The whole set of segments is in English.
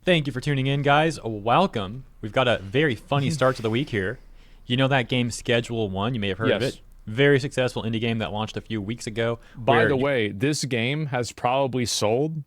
Thank you for tuning in, guys. Welcome. We've got a very funny start to the week here. You know that game Schedule 1? You may have heard of Yes. it. Very successful indie game that launched a few weeks ago. By the way, this game has probably sold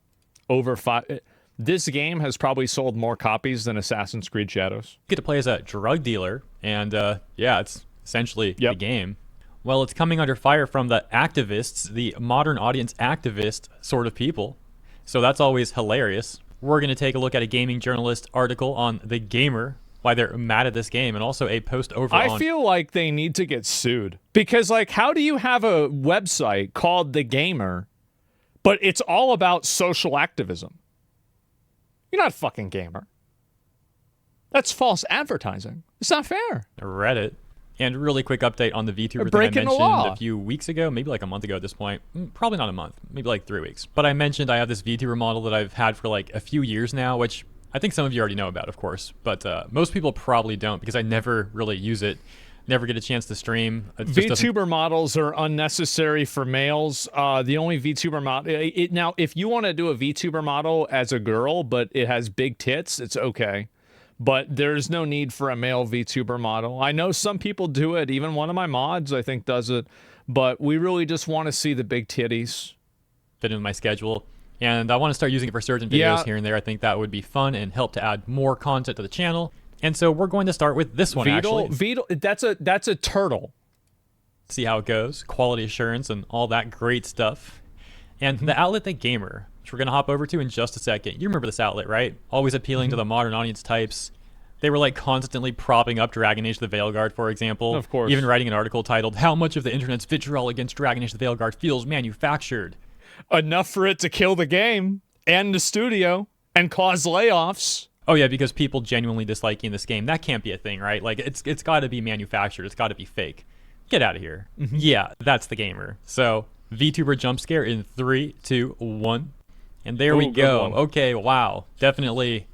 over five. This game has probably sold more copies than Assassin's Creed Shadows. You get to play as a drug dealer, and yeah, it's essentially the game. Well, it's coming under fire from the activists, the modern audience activist sort of people. So that's always hilarious. We're going to take a look at a gaming journalist article on The Gamer, why they're mad at this game, and also a post over I feel like they need to get sued. Because, like, how do you have a website called The Gamer, but it's all about social activism? You're not a fucking gamer. That's false advertising. It's not fair. Reddit. And really quick update on the VTuber that I Breaking the mentioned law. a few weeks ago, maybe like a month ago at this point. Probably not a month, maybe like 3 weeks. But I mentioned I have this VTuber model that I've had for like a few years now, which I think some of you already know about, of course. But most people probably don't because I never really use it, never get a chance to stream. VTuber models are unnecessary for males. The only VTuber model... Now, if you want to do a VTuber model as a girl, but it has big tits, it's okay. But there's no need for a male VTuber model. I know some people do it. Even one of my mods, I think, does it. But we really just want to see the big titties. Fit in my schedule. And I want to start using it for certain videos here and there. I think that would be fun and help to add more content to the channel. And so we're going to start with this one, actually. That's a turtle. See how it goes. Quality assurance and all that great stuff. And the outlet The Gamer, which we're going to hop over to in just a second. You remember this outlet, right? Always appealing to the modern audience types. They were like constantly propping up Dragon Age the Veilguard, for example. Of course. Even writing an article titled, "How much of the internet's vitriol against Dragon Age the Veilguard feels manufactured?" Enough for it to kill the game and the studio and cause layoffs. Oh yeah, because people genuinely disliking this game. That can't be a thing, right? Like, it's got to be manufactured. It's got to be fake. Get out of here. Yeah, that's The Gamer. So, VTuber jump scare in 3, 2, 1. And there we go. Okay, wow. Definitely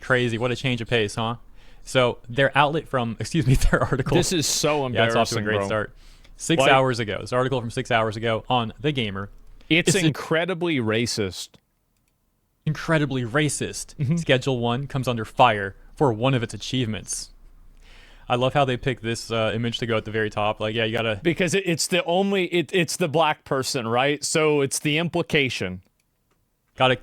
crazy. What a change of pace, huh? So, their outlet from, their article. This is so embarrassing, yeah, it's off to a great start. 6 hours ago. This article from 6 hours ago on The Gamer. It's incredibly racist. Incredibly racist. Schedule 1 comes under fire for one of its achievements. I love how they picked this image to go at the very top. Like, yeah, you gotta... Because it's the only... It's the black person, right? So it's the implication. Gotta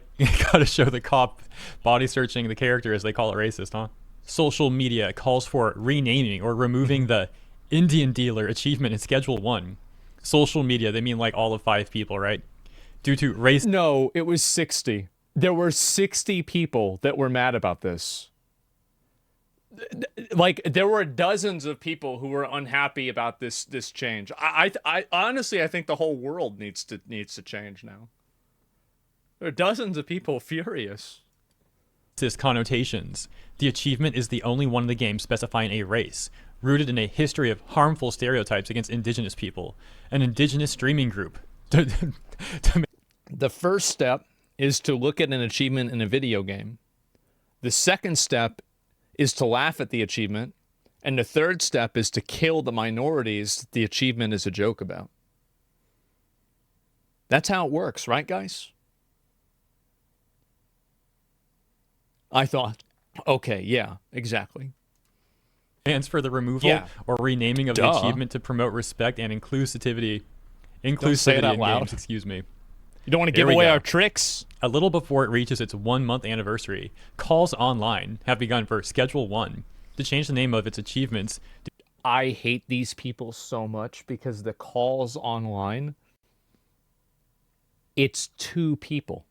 show the cop body searching the character as they call it racist, huh? Social media calls for renaming or removing the Indian dealer achievement in Schedule 1. Social media, they mean like all of 5 people, right? Due to race... No, it was 60. There were 60 people that were mad about this. Like, there were dozens of people who were unhappy about this change. I honestly, I think the whole world needs to change now. There are dozens of people furious. Connotations. The achievement is the only one in the game specifying a race, rooted in a history of harmful stereotypes against indigenous people. An indigenous streaming group. The first step is to look at an achievement in a video game. The second step is to laugh at the achievement. And the third step is to kill the minorities the achievement is a joke about. That's how it works, right, guys? I thought, okay, yeah, exactly. Plans for the removal or renaming of the achievement to promote respect and inclusivity. Don't say it out in loud. games, excuse me. You don't want to give away our tricks? A little before it reaches its 1-month anniversary, calls online have begun for Schedule 1 to change the name of its achievements. I hate these people so much because the calls online, it's 2 people.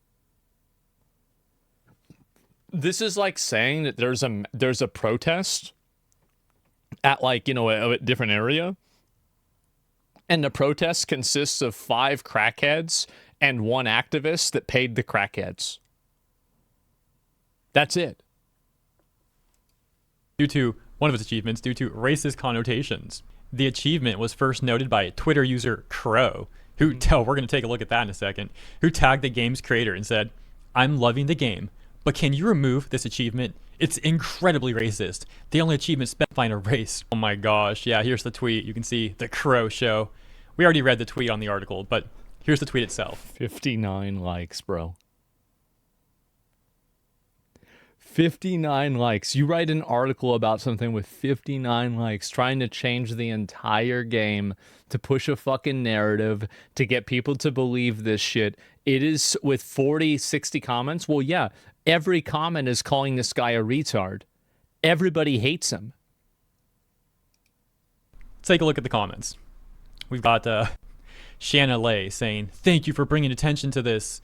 This is like saying that there's a protest at, like, you know, a different area, and the protest consists of 5 crackheads and 1 activist that paid the crackheads. That's it. Due to one of its achievements, due to racist connotations. The achievement was first noted by Twitter user Crow, who, we're going to take a look at that in a second, who tagged the game's creator and said, "I'm loving the game, but can you remove this achievement? It's incredibly racist. The only achievement specifying a race." Oh my gosh. Yeah, here's the tweet. You can see the Crow show. We already read the tweet on the article, but here's the tweet itself. 59 likes, bro. 59 likes. You write an article about something with 59 likes, trying to change the entire game to push a fucking narrative to get people to believe this shit. It is with 40, 60 comments. Well, yeah, every comment is calling this guy a retard. Everybody hates him. Let's take a look at the comments. We've got Shanna Lay saying, "Thank you for bringing attention to this.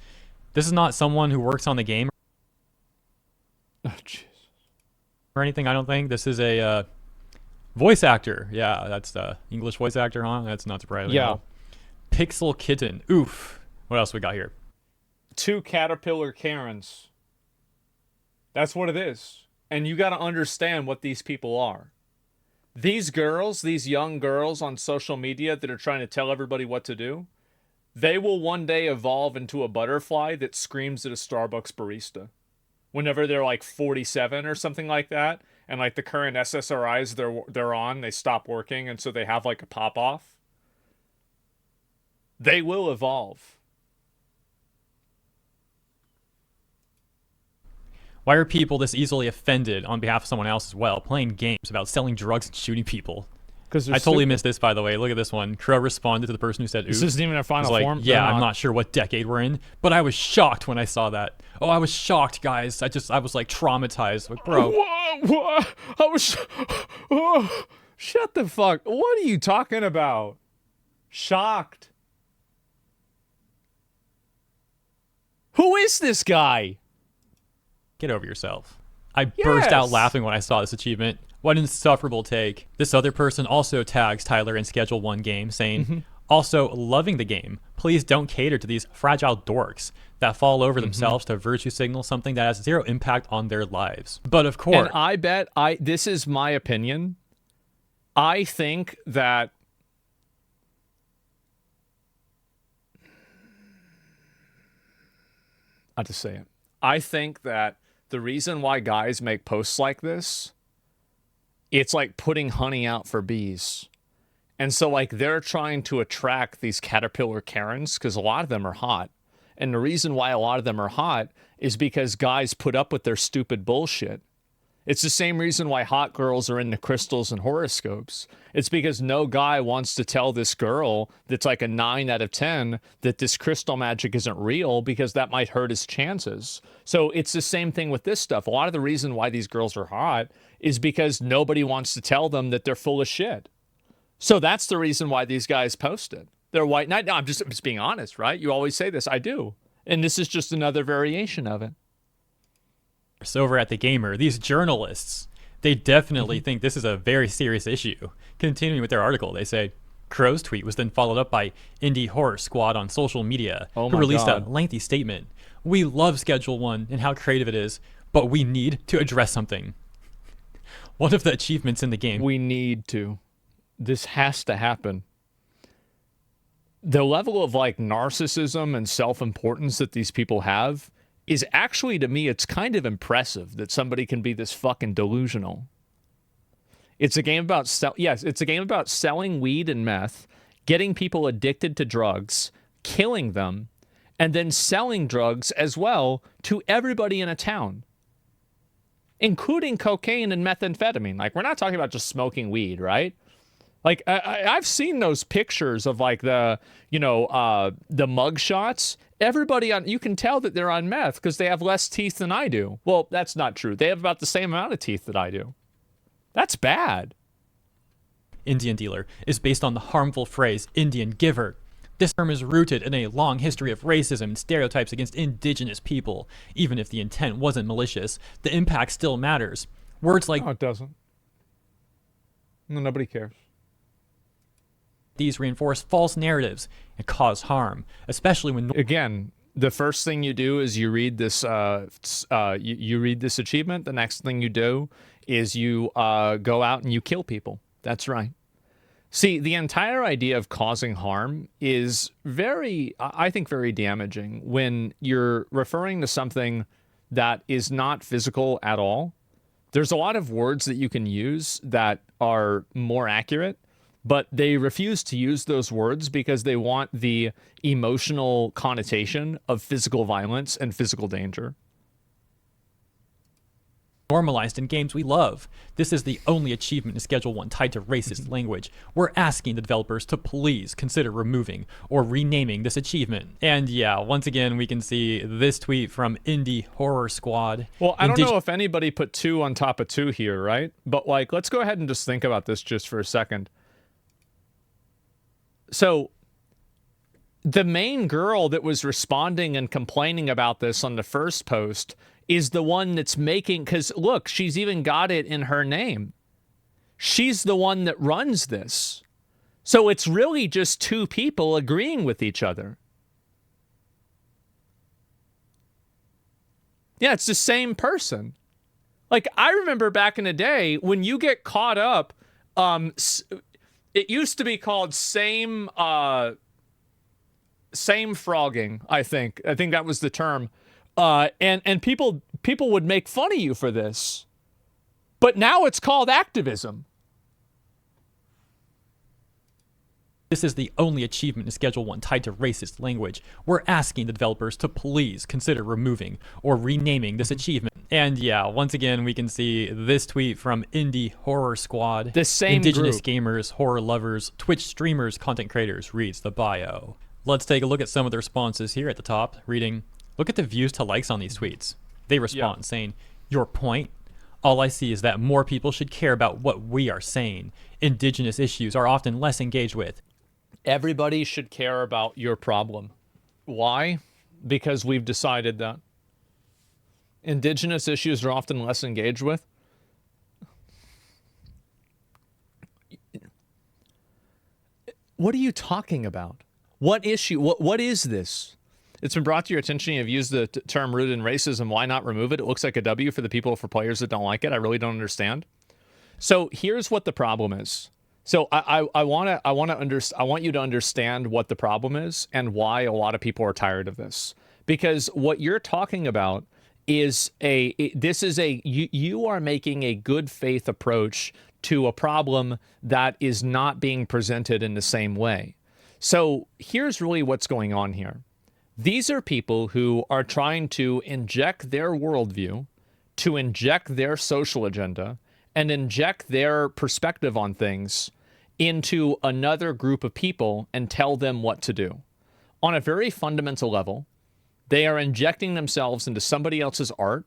This is not someone who works on the game Oh, jeez. or anything, I don't think. This is a voice actor." Yeah, that's the English voice actor, huh? That's not surprising. Yeah. Pixel Kitten. Oof. What else we got here? 2 caterpillar Karens. That's what it is. And you got to understand what these people are. These girls, these young girls on social media that are trying to tell everybody what to do, they will one day evolve into a butterfly that screams at a Starbucks barista. Whenever they're like 47 or something like that, and like the current SSRIs they're on, they stop working, and so they have like a pop-off. They will evolve. Why are people this easily offended on behalf of someone else as well, playing games about selling drugs and shooting people? Because I totally missed this, by the way. Look at this one. Crow responded to the person who said, "Oof." This isn't even a final like, form. "Yeah, I'm not sure what decade we're in, but I was shocked when I saw that. Oh, I was shocked, guys. I was like traumatized." Like, bro. What? I was. Oh, shut the fuck. What are you talking about? Shocked. Who is this guy? Get over yourself. I burst out Yes. laughing when I saw this achievement. What an insufferable take. This other person also tags Tyler in Schedule 1 game, saying, "Also loving the game. Please don't cater to these fragile dorks that fall over themselves to virtue signal something that has zero impact on their lives." But of course, And I bet this is my opinion. I think that I'll just say it. I think that the reason why guys make posts like this, it's like putting honey out for bees. And so like they're trying to attract these caterpillar Karens because a lot of them are hot. And the reason why a lot of them are hot is because guys put up with their stupid bullshit. It's the same reason why hot girls are into crystals and horoscopes. It's because no guy wants to tell this girl that's like a 9 out of 10 that this crystal magic isn't real because that might hurt his chances. So it's the same thing with this stuff. A lot of the reason why these girls are hot is because nobody wants to tell them that they're full of shit. So that's the reason why these guys post it. They're white knight. No, I'm just being honest, right? You always say this. I do. And this is just another variation of it. over at The Gamer, these journalists, they definitely think this is a very serious issue. Continuing with their article, they say, Crow's tweet was then followed up by Indie Horror Squad on social media, who released a lengthy statement. "We love Schedule 1 and how creative it is, but we need to address something." One of the achievements in the game. We need to. This has to happen. The level of like narcissism and self-importance that these people have is actually, to me, it's kind of impressive that somebody can be this fucking delusional. It's a game about it's a game about selling weed and meth, getting people addicted to drugs, killing them, and then selling drugs as well to everybody in a town, including cocaine and methamphetamine. Like, we're not talking about just smoking weed, right? Like, I've seen those pictures of like the mug shots. Everybody you can tell that they're on meth because they have less teeth than I do. Well, that's not true. They have about the same amount of teeth that I do. That's bad. Indian dealer is based on the harmful phrase Indian giver. This term is rooted in a long history of racism and stereotypes against indigenous people. Even if the intent wasn't malicious, the impact still matters. Words like No, it doesn't. No, nobody cares. these reinforce false narratives and cause harm, especially when Again, the first thing you do is you read this. You read this achievement. The next thing you do is you go out and you kill people. That's right. See, the entire idea of causing harm is I think, very damaging when you're referring to something that is not physical at all. There's a lot of words that you can use that are more accurate, but they refuse to use those words because they want the emotional connotation of physical violence and physical danger. normalized in games we love. This is the only achievement in Schedule 1 tied to racist language. We're asking the developers to please consider removing or renaming this achievement. And yeah, once again, we can see this tweet from Indie Horror Squad. Well, I don't know if anybody put 2 on top of 2 here, right? But like, let's go ahead and just think about this just for a second. So the main girl that was responding and complaining about this on the first post is the one that's making, because look, she's even got it in her name. She's the one that runs this. So it's really just 2 people agreeing with each other. Yeah, it's the same person. Like, I remember back in the day when you get caught up, it used to be called same frogging, I think. I think that was the term. And people would make fun of you for this. But now it's called activism. This is the only achievement in Schedule 1 tied to racist language. We're asking the developers to please consider removing or renaming this achievement. And yeah, once again, we can see this tweet from Indie Horror Squad. The same Indigenous group. gamers, horror lovers, Twitch streamers, content creators reads the bio. Let's take a look at some of the responses here at the top, reading, look at the views to likes on these tweets. They respond saying, your point? All I see is that more people should care about what we are saying. Indigenous issues are often less engaged with. Everybody should care about your problem. Why? Because we've decided that. Indigenous issues are often less engaged with. What are you talking about? What issue? What is this? It's been brought to your attention. You've used the term rooted in racism. Why not remove it? It looks like a W for the people, for players that don't like it. I really don't understand. So here's what the problem is. So I want you to understand what the problem is and why a lot of people are tired of this. Because what you're talking about is you are making a good faith approach to a problem that is not being presented in the same way. So here's really what's going on here. These are people who are trying to inject their worldview, to inject their social agenda, and inject their perspective on things into another group of people and tell them what to do. On a very fundamental level, they are injecting themselves into somebody else's art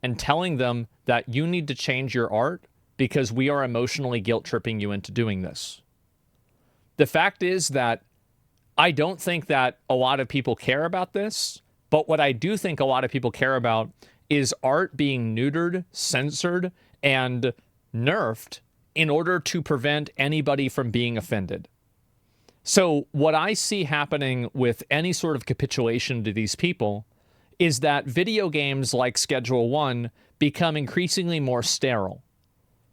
and telling them that you need to change your art because we are emotionally guilt-tripping you into doing this. The fact is that I don't think that a lot of people care about this, but what I do think a lot of people care about is art being neutered, censored, and nerfed in order to prevent anybody from being offended. So what I see happening with any sort of capitulation to these people is that video games like Schedule 1 become increasingly more sterile.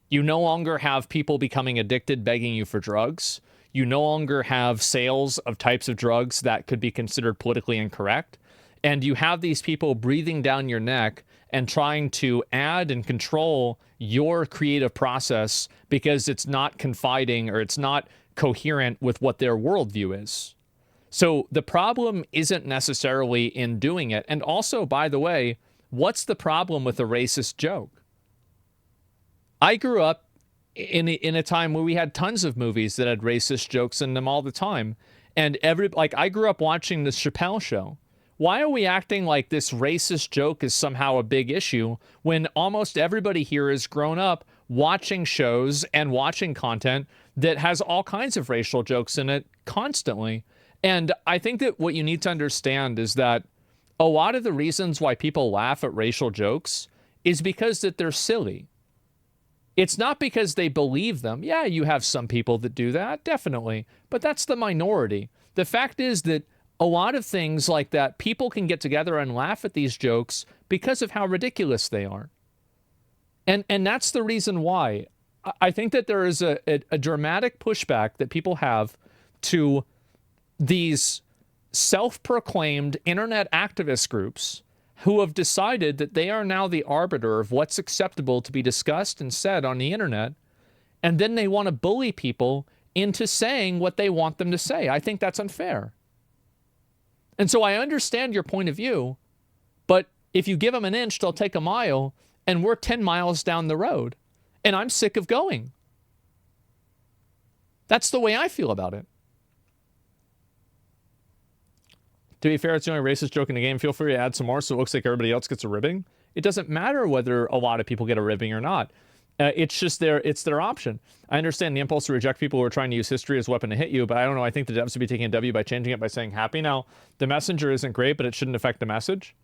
You no longer have people becoming addicted begging you for drugs. You no longer have sales of types of drugs that could be considered politically incorrect. And you have these people breathing down your neck and trying to add and control your creative process because it's not confiding or it's not coherent with what their worldview is. So the problem isn't necessarily in doing it. And also, by the way, what's the problem with a racist joke? I grew up in a time where we had tons of movies that had racist jokes in them all the time. And I grew up watching the Chappelle Show. Why are we acting like this racist joke is somehow a big issue when almost everybody here has grown up watching shows and watching content that has all kinds of racial jokes in it constantly? And I think that what you need to understand is that a lot of the reasons why people laugh at racial jokes is because that they're silly. It's not because they believe them. Yeah, you have some people that do that, definitely. But that's the minority. The fact is that a lot of things like that, people can get together and laugh at these jokes because of how ridiculous they are. And that's the reason why. I think that there is a dramatic pushback that people have to these self-proclaimed internet activist groups who have decided that they are now the arbiter of what's acceptable to be discussed and said on the internet, and then they want to bully people into saying what they want them to say. I think that's unfair. And so I understand your point of view, but if you give them an inch, they'll take a mile. and we're 10 miles down the road, and I'm sick of going. That's the way I feel about it. To be fair, it's the only racist joke in the game. Feel free to add some more so it looks like everybody else gets a ribbing. It doesn't matter whether a lot of people get a ribbing or not. It's just it's their option. I understand the impulse to reject people who are trying to use history as a weapon to hit you, but I don't know. I think the devs would be taking a W by changing it by saying happy. Now, the messenger isn't great, but it shouldn't affect the message.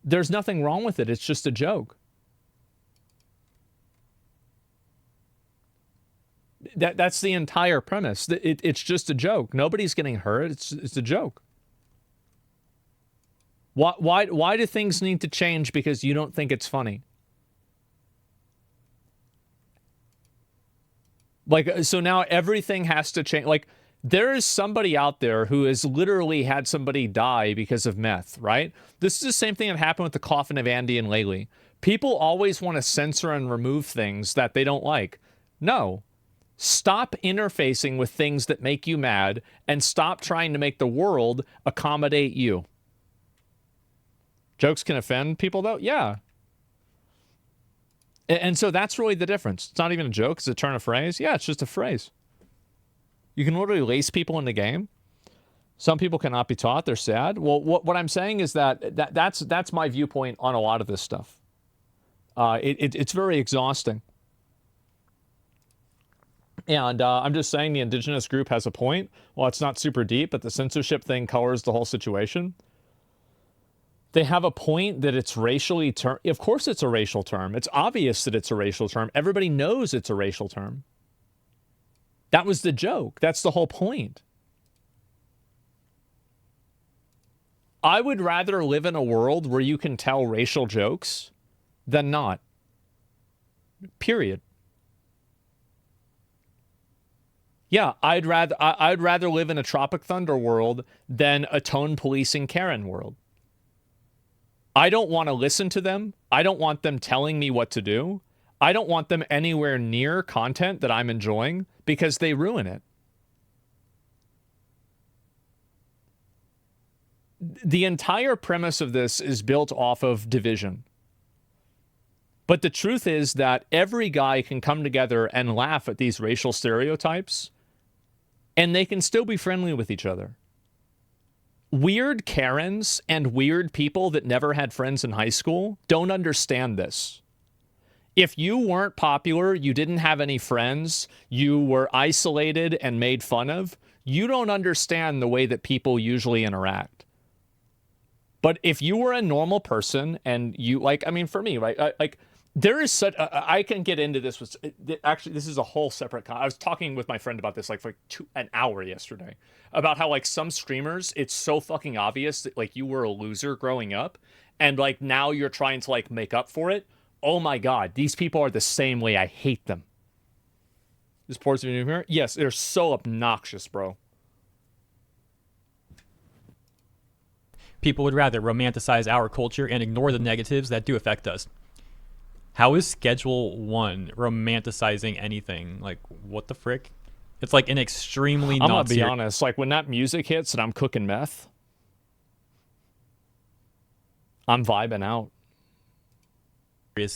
There's nothing wrong with it. It's just a joke. That's the entire premise. It's just a joke. Nobody's getting hurt. It's a joke. Why do things need to change because you don't think it's funny? Like, so now everything has to change. Like, there is somebody out there who has literally had somebody die because of meth, right? This is the same thing that happened with the coffin of Andy and Laylee. People always want to censor and remove things that they don't like. No. Stop interfacing with things that make you mad and stop trying to make the world accommodate you. Jokes can offend people, though? Yeah. And so that's really the difference. It's not even a joke. It's a turn of phrase. Yeah, it's just a phrase. You can literally lace people in the game. Some people cannot be taught. They're sad. Well, what I'm saying is that's my viewpoint on a lot of this stuff. It's very exhausting. And I'm just saying the indigenous group has a point. Well, it's not super deep, but the censorship thing colors the whole situation. They have a point that it's racially term. Of course it's a racial term. It's obvious that it's a racial term. Everybody knows it's a racial term. That was the joke. That's the whole point. I would rather live in a world where you can tell racial jokes than not. Period. Yeah, I'd rather live in a Tropic Thunder world than a tone policing Karen world. I don't want to listen to them. I don't want them telling me what to do. I don't want them anywhere near content that I'm enjoying because they ruin it. The entire premise of this is built off of division. But the truth is that every guy can come together and laugh at these racial stereotypes, and they can still be friendly with each other. Weird Karens and weird people that never had friends in high school don't understand this. If you weren't popular, you didn't have any friends, you were isolated and made fun of, you don't understand the way that people usually interact. But if you were a normal person and you, like, I mean, for me, right, like, there is such, I can get into this with, actually, this is a whole separate, I was talking with my friend about this, like, for an hour yesterday, about how, like, some streamers, it's so fucking obvious that, like, you were a loser growing up, and, like, now you're trying to, like, make up for it. Oh my God, these people are the same way. I hate them. This ports of here? Yes, they're so obnoxious, bro. People would rather romanticize our culture and ignore the negatives that do affect us. How is Schedule 1 romanticizing anything? Like, what the frick? It's like an extremely I'm gonna be honest, like, when that music hits and I'm cooking meth, I'm vibing out.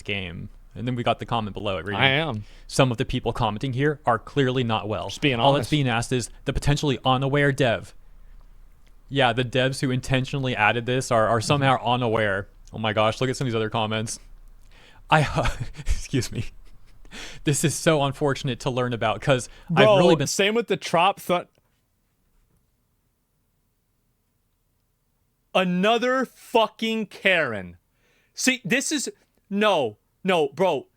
Game. And then we got the comment below it. Reading, I am. Some of the people commenting here are clearly not well. Just being honest. All that's being asked is the potentially unaware dev. Yeah, the devs who intentionally added this are somehow unaware. Oh my gosh, look at some of these other comments. Excuse me. This is so unfortunate to learn about because I've really been... Same with the Another fucking Karen. See, this is... No, bro.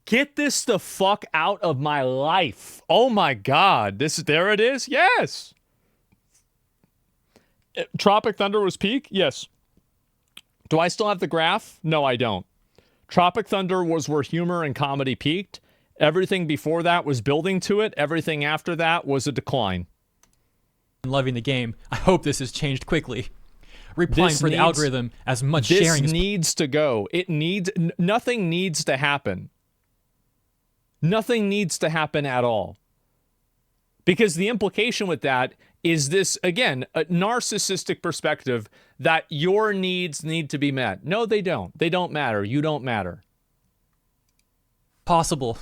Get this the fuck out of my life. Oh my God. There it is? Yes. Tropic Thunder was peak? Yes. Do I still have the graph? No, I don't. Tropic Thunder was where humor and comedy peaked. Everything before that was building to it. Everything after that was a decline. Loving the game. I hope this has changed quickly. Replying for the algorithm as much sharing as... This needs to go. Nothing needs to happen. Nothing needs to happen at all. Because the implication with that is this, again, a narcissistic perspective that your needs need to be met. No, they don't. They don't matter. You don't matter. possible.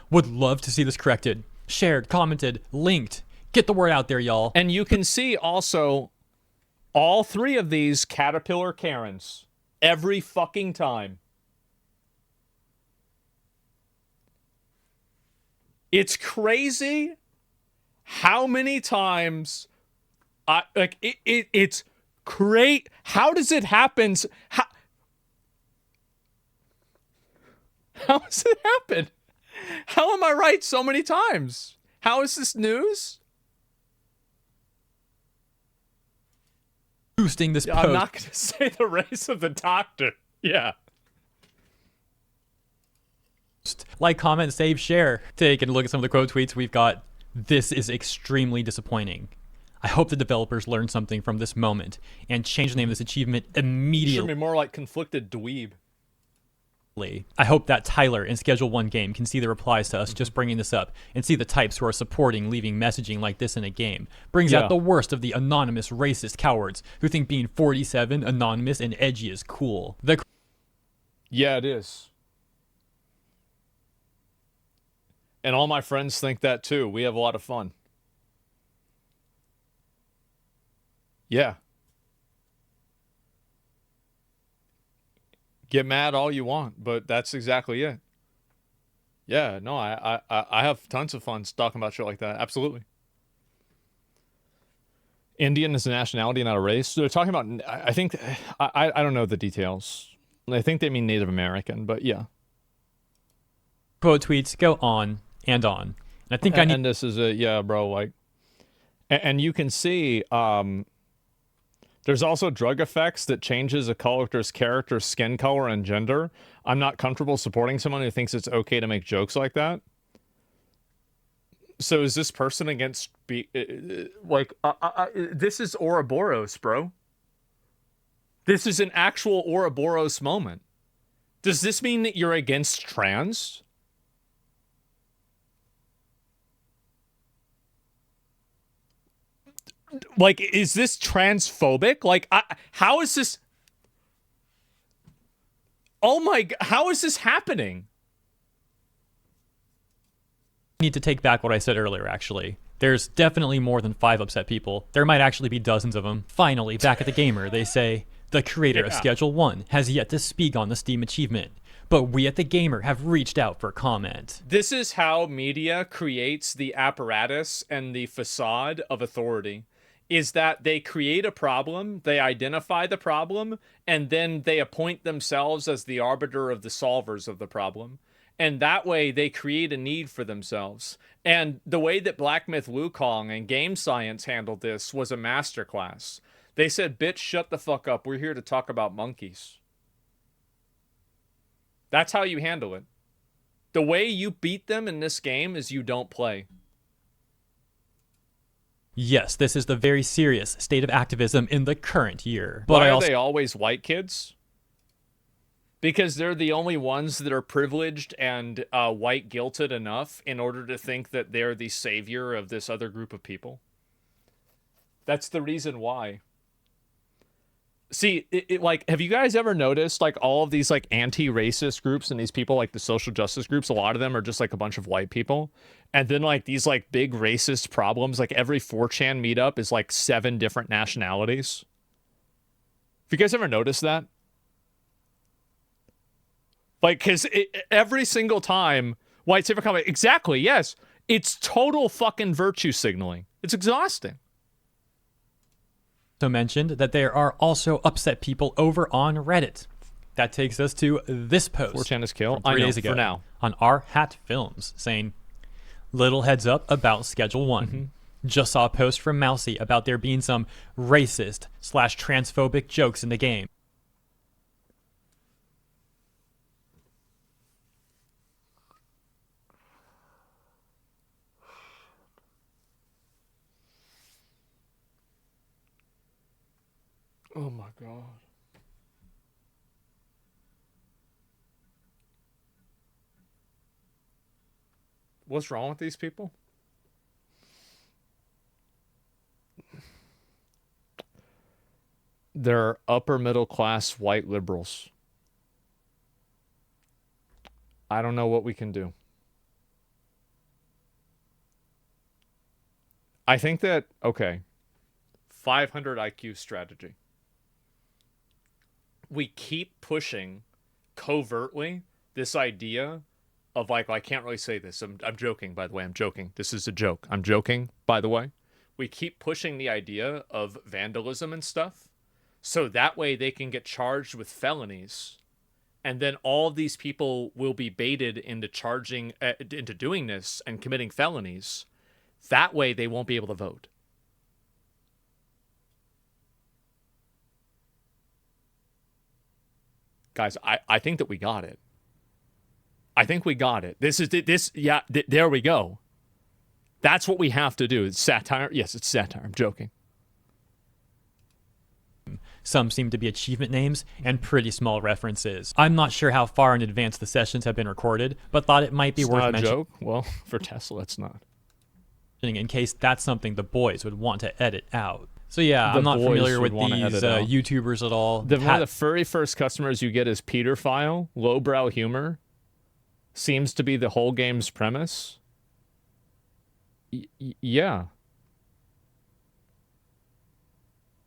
Would love to see this corrected, shared, commented, linked. Get the word out there, y'all. And you can see also all three of these Caterpillar Karens every fucking time. It's crazy how many times it's great. How does it happen? How does it happen? How am I right so many times? How is this news? Boosting this post. I'm not going to say the race of the doctor. Yeah. Like, comment, save, share. Take and look at some of the quote tweets we've got. This is extremely disappointing. I hope the developers learn something from this moment and change the name of this achievement immediately. Should be more like conflicted dweeb. I hope that Tyler in Schedule 1 game can see the replies to us just bringing this up and see the types who are supporting leaving messaging like this in a game. Brings out the worst of the anonymous racist cowards who think being 47, anonymous, and edgy is cool. Yeah, it is. And all my friends think that too. We have a lot of fun. Yeah. Get mad all you want, but that's exactly it. Yeah, no, I have tons of fun talking about shit like that. Absolutely. Indian is a nationality, not a race. So they're talking about, I think, I don't know the details. I think they mean Native American, but yeah. Quote tweets go on and on. And I think and this is a, yeah, bro, like, and you can see, there's also drug effects that changes a character's skin color and gender. I'm not comfortable supporting someone who thinks it's okay to make jokes like that. So is this person against this is Ouroboros, bro. This is an actual Ouroboros moment. Does this mean that you're against trans? Like, is this transphobic? Like, how is this? Oh my God, how is this happening? I need to take back what I said earlier, actually. There's definitely more than 5 upset people. There might actually be dozens of them. Finally, back at the gamer, they say, the creator of Schedule 1 has yet to speak on the Steam achievement, but we at the gamer have reached out for comment. This is how media creates the apparatus and the facade of authority. Is that they create a problem, they identify the problem, and then they appoint themselves as the arbiter of the solvers of the problem. And that way they create a need for themselves. And the way that Black Myth Wukong and Game Science handled this was a masterclass. They said, bitch, shut the fuck up. We're here to talk about monkeys. That's how you handle it. The way you beat them in this game is you don't play. Yes, this is the very serious state of activism in the current year. But why are they always white kids? Because they're the only ones that are privileged and white guilted enough in order to think that they're the savior of this other group of people. That's the reason why. See, like, have you guys ever noticed, like, all of these, like, anti-racist groups and these people, like, the social justice groups, a lot of them are just, like, a bunch of white people. And then, like, these, like, big racist problems, like, every 4chan meetup is, like, 7 different nationalities. Have you guys ever noticed that? Like, because every single time, white savior comment, exactly, yes, it's total fucking virtue signaling. It's exhausting. Also mentioned that there are also upset people over on Reddit. That takes us to this post 4chan is kill. 3 days ago for now. On R Hat Films saying, little heads up about Schedule 1. Just saw a post from Mousy about there being some racist/transphobic jokes in the game. Oh my God. What's wrong with these people? They're upper middle class white liberals. I don't know what we can do. I think that, okay, 500 IQ strategy. We keep pushing covertly this idea of like, I can't really say this. I'm joking, by the way. I'm joking. This is a joke. I'm joking, by the way. We keep pushing the idea of vandalism and stuff, so that way they can get charged with felonies, and then all these people will be baited into into doing this and committing felonies. That way they won't be able to vote. Guys, I think that we got it. I think we got it. There we go. That's what we have to do. It's satire. Yes, it's satire. I'm joking. Some seem to be achievement names and pretty small references. I'm not sure how far in advance the sessions have been recorded, but thought it might be It's worth not a mentioning. joke? Well, for Tesla, it's not. In case that's something the boys would want to edit out. So yeah, The I'm not boys familiar would with wanna these edit out. YouTubers at all. One of the very first customers you get is Peter File. Lowbrow humor seems to be the whole game's premise. Yeah.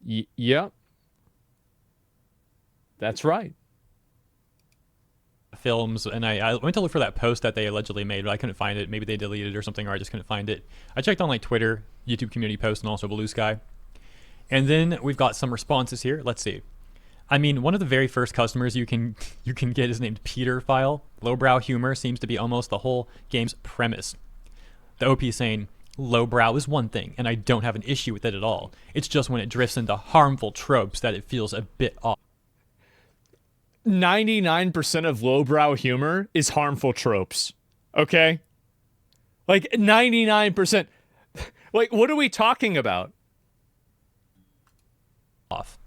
Yep. That's right. Films, and I went to look for that post that they allegedly made, but I couldn't find it. Maybe they deleted it or something, or I just couldn't find it. I checked on like Twitter, YouTube community posts, and also Blue Sky. And then we've got some responses here. Let's see. I mean, one of the very first customers you can get is named Peter File. Lowbrow humor seems to be almost the whole game's premise. The OP saying, lowbrow is one thing, and I don't have an issue with it at all. It's just when it drifts into harmful tropes that it feels a bit off. 99% of lowbrow humor is harmful tropes. Okay? Like 99%. Like, what are we talking about?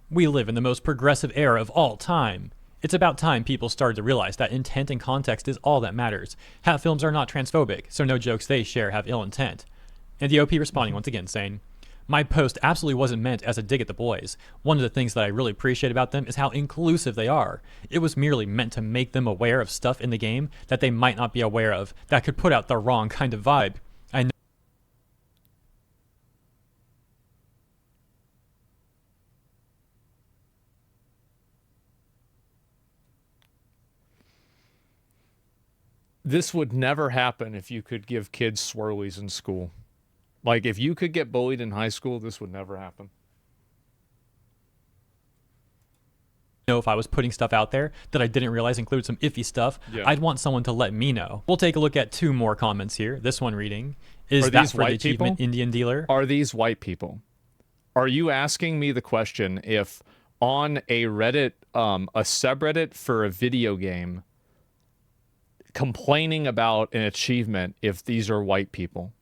We live in the most progressive era of all time. It's about time people started to realize that intent and context is all that matters. Hat films are not transphobic, so no jokes they share have ill intent. And the OP responding once again saying, my post absolutely wasn't meant as a dig at the boys. One of the things that I really appreciate about them is how inclusive they are. It was merely meant to make them aware of stuff in the game that they might not be aware of that could put out the wrong kind of vibe. I know This would never happen if you could give kids swirlies in school. Like, if you could get bullied in high school, this would never happen. if I was putting stuff out there that I didn't realize included some iffy stuff, Yeah. I'd want someone to let me know. We'll take a look at two more comments here. This one reading, is Are that these for the white achievement people? Indian dealer? Are these white people? Are you asking me the question if on a Reddit, a subreddit for a video game, complaining about an achievement, if these are white people?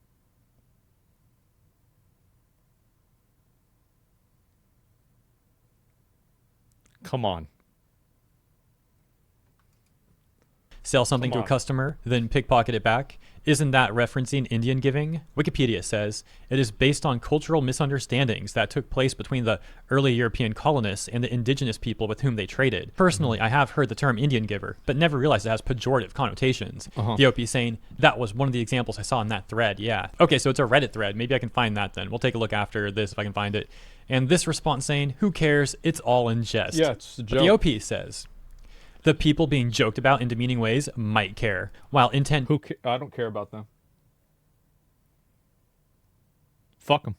Come on. Sell something Come to a on. customer, then pickpocket it back? Isn't that referencing Indian giving? Wikipedia says it is based on cultural misunderstandings that took place between the early European colonists and the indigenous people with whom they traded. Personally, I have heard the term Indian giver, but never realized it has pejorative connotations. The OP saying that was one of the examples I saw in that thread. Yeah. Okay, so it's a Reddit thread. Maybe I can find that then. We'll take a look after this if I can find it. And this response saying, who cares? It's all in jest. Yeah, it's a But the OP says, the people being joked about in demeaning ways might care, while intent... I don't care about them. Fuck them.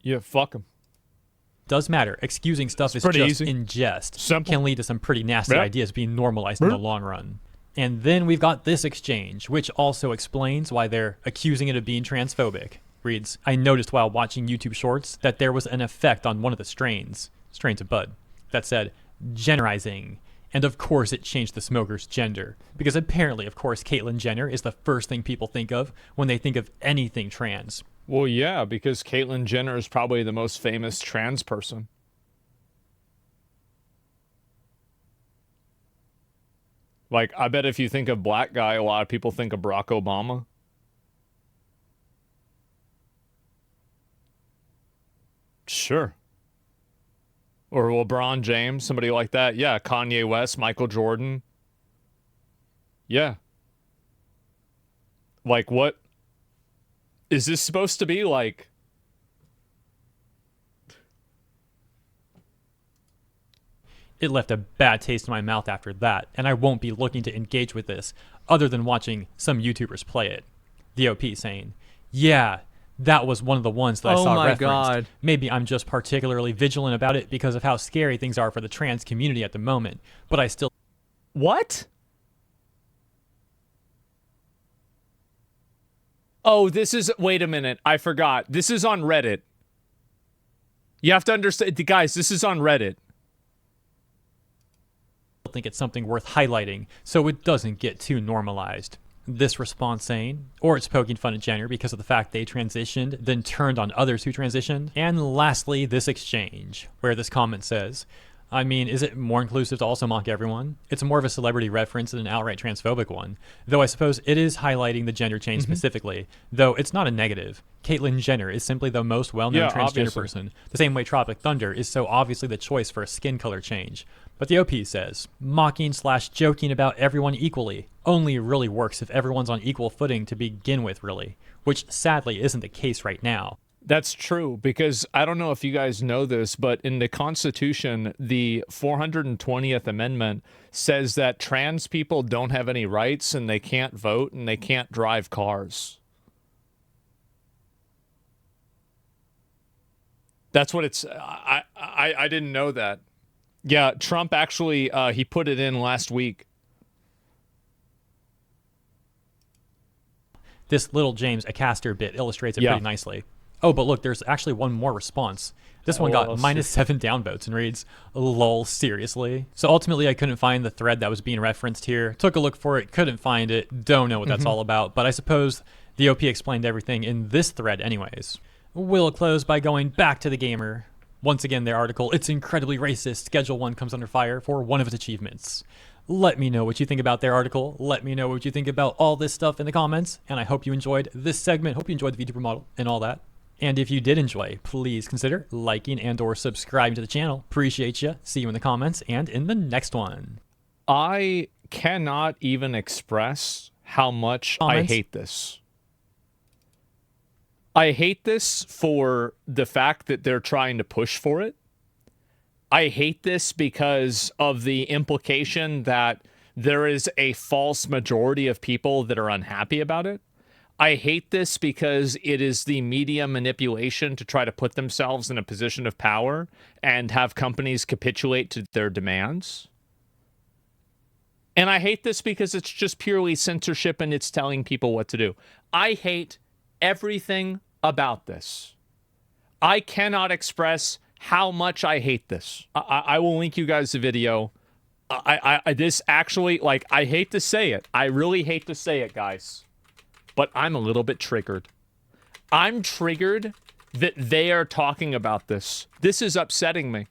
Yeah, fuck them. does matter. Excusing stuff is pretty just easy. in jest. Simple. Can lead to some pretty nasty Yep. ideas being normalized in the long run. And then we've got this exchange, which also explains why they're accusing it of being transphobic. Reads, I noticed while watching YouTube shorts that there was an effect on one of the strains of bud, that said, generizing. And of course it changed the smoker's gender. Because apparently, of course, Caitlyn Jenner is the first thing people think of when they think of anything trans. Well, yeah, because Caitlyn Jenner is probably the most famous trans person. Like, I bet if you think of black guy, a lot of people think of Barack Obama. Sure. Or LeBron James, somebody like that. Yeah, Kanye West, Michael Jordan. Yeah. Like, what? Is this supposed to be like? It left a bad taste in my mouth after that, and I won't be looking to engage with this other than watching some YouTubers play it. The OP saying, yeah, that was one of the ones that I saw referenced. God. Maybe I'm just particularly vigilant about it because of how scary things are for the trans community at the moment, but I still... What? Oh, this is... Wait a minute. I forgot. This is on Reddit. You have to understand... Guys, this is on Reddit. think it's something worth highlighting so it doesn't get too normalized. This response saying, or it's poking fun at gender because of the fact they transitioned, then turned on others who transitioned. And lastly, this exchange, where this comment says, I mean, is it more inclusive to also mock everyone? It's more of a celebrity reference than an outright transphobic one, though I suppose it is highlighting the gender change specifically, though it's not a negative. Caitlyn Jenner is simply the most well-known transgender obviously. person, the same way Tropic Thunder is so obviously the choice for a skin color change. But the OP says, mocking/joking about everyone equally only really works if everyone's on equal footing to begin with, really, which sadly isn't the case right now. That's true, because I don't know if you guys know this, but in the Constitution, the 420th Amendment says that trans people don't have any rights and they can't vote and they can't drive cars. That's what it's... I didn't know that. Yeah, Trump actually, he put it in last week. This little James Acaster bit illustrates it pretty nicely. Oh, but look, there's actually one more response. This one got -7 downvotes and reads, lol, seriously? So ultimately, I couldn't find the thread that was being referenced here. Took a look for it, couldn't find it, don't know what that's all about, but I suppose the OP explained everything in this thread anyways. We'll close by going back to the gamer. Once again, their article, it's incredibly racist, Schedule 1 comes under fire for one of its achievements. Let me know what you think about their article. Let me know what you think about all this stuff in the comments, and I hope you enjoyed this segment. Hope you enjoyed the VTuber model and all that. And if you did enjoy, please consider liking and or subscribing to the channel. Appreciate you. See you in the comments and in the next one. I cannot even express how much I hate this. I hate this for the fact that they're trying to push for it. I hate this because of the implication that there is a false majority of people that are unhappy about it. I hate this because it is the media manipulation to try to put themselves in a position of power and have companies capitulate to their demands. And I hate this because it's just purely censorship and it's telling people what to do. I hate everything about this. I cannot express how much I hate this. I will link you guys the video. This actually, like, I hate to say it. I really hate to say it, guys. But I'm a little bit triggered. I'm triggered that they are talking about this. This is upsetting me.